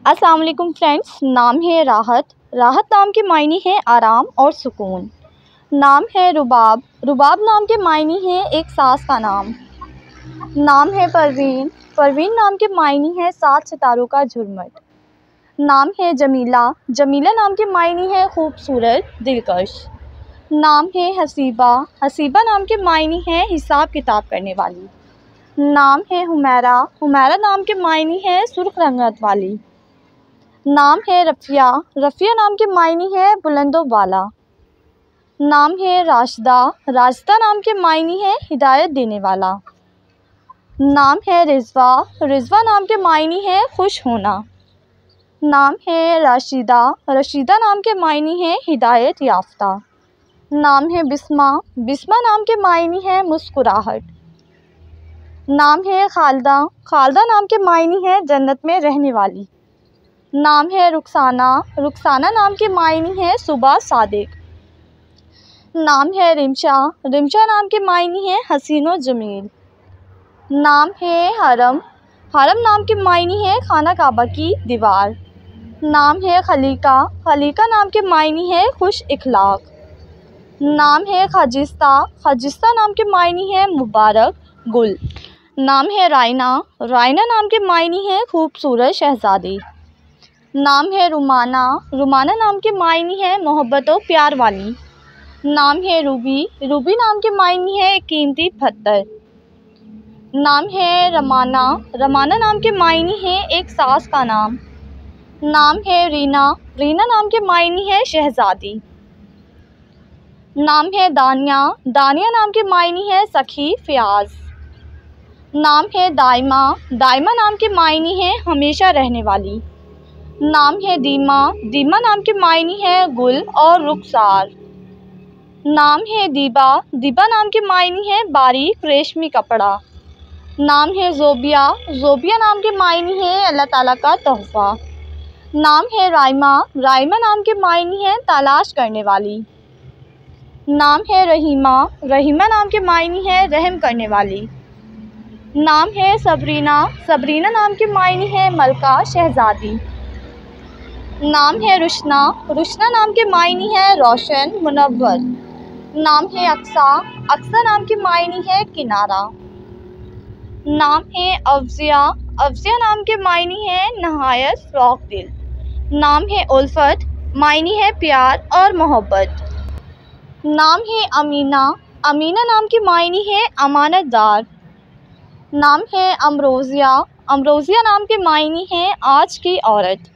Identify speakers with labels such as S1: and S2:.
S1: अस्सलाम वालेकुम फ्रेंड्स। नाम है राहत। राहत नाम के मायने हैं आराम और सुकून। नाम है रुबाब। रुबाब नाम के मायने हैं एक सास का नाम। नाम है परवीन। परवीन नाम के मायने हैं 7 सितारों का झुरमुट। नाम है जमीला। जमीला नाम के मायने हैं खूबसूरत, दिलकश। नाम है हसीबा। हसीबा नाम के मायने हैं हिसाब किताब करने वाली। नाम है हुमैरा। हुमैरा नाम के मायने हैं सुर्ख रंगत वाली। नाम है रफ़िया। रफ़िया नाम के मायने हैं बुलंदो वाला। नाम है राशिदा। राशिदा नाम के मायने हैं हिदायत देने वाला। नाम है रिज़वा। रिज़वा नाम के मायने हैं खुश होना। नाम है राशिदा। रशीदा नाम के मायने हैं हिदायत याफ्ता। नाम है बिस्मा। बिस्मा नाम के मायने हैं मुस्कुराहट। नाम है खालदा। खालदा नाम के मायने हैं जन्नत में रहने वाली। नाम है रुखसाना। रुखसाना नाम के मायने हैं सुबह सादिक। नाम है रिमशा। रिमशा नाम के मायने हैं हसीनो जमील। नाम है हरम। हरम नाम के मायने हैं खाना काबा की दीवार। नाम है खलीका। खलीका नाम के मायने हैं खुश इखलाक। नाम है खजिस्ता। खजिस्ता नाम के मायने हैं मुबारक, गुल। नाम है रायना। रायना नाम के मायने हैं खूबसूरत शहज़ादी। नाम है रुमाना। रुमाना नाम के मायने हैं मोहब्बत और प्यार वाली। नाम है रूबी। रूबी नाम के मायने हैं कीमती पत्थर। नाम है रमाना। रमाना नाम के मायने हैं एक सास का नाम। नाम है रीना। रीना नाम के मायने हैं शहज़ादी। नाम है दानिया। दानिया नाम के मायने हैं सखी, फ़याज़। नाम है दाइमा। दाइमा नाम के मायने हैं हमेशा रहने वाली। नाम है दीमा। दीमा नाम के मायने हैं गुल और रुखसार। नाम है दीबा। दीबा नाम के मायने हैं बारीक रेशमी कपड़ा। नाम है ज़ोबिया। ज़ोबिया नाम के मायने हैं अल्लाह ताला का तोहफ़ा। नाम है राइमा। राइमा नाम के मायने हैं तलाश करने वाली। नाम है रहीमा। रहीमा नाम के मायने हैं रहम करने वाली। नाम है सबरीना। सबरीना नाम के मायने हैं मलका, शहज़ादी। नाम है रुशना। रुशना नाम के मायने हैं रोशन, मुनव्वर। नाम है अक्सा। अक्सा नाम के मायने हैं किनारा। नाम है अफ़ज़िया। अफ़ज़िया नाम के मायने हैं नहायत फ़रोग़ दिल। नाम है उल्फ़त। मायने है प्यार और मोहब्बत। नाम है अमीना। अमीना नाम के मायने हैं अमानतदार। नाम है अमरोज़िया। अमरोज़िया नाम के मायने हैं आज की औरत।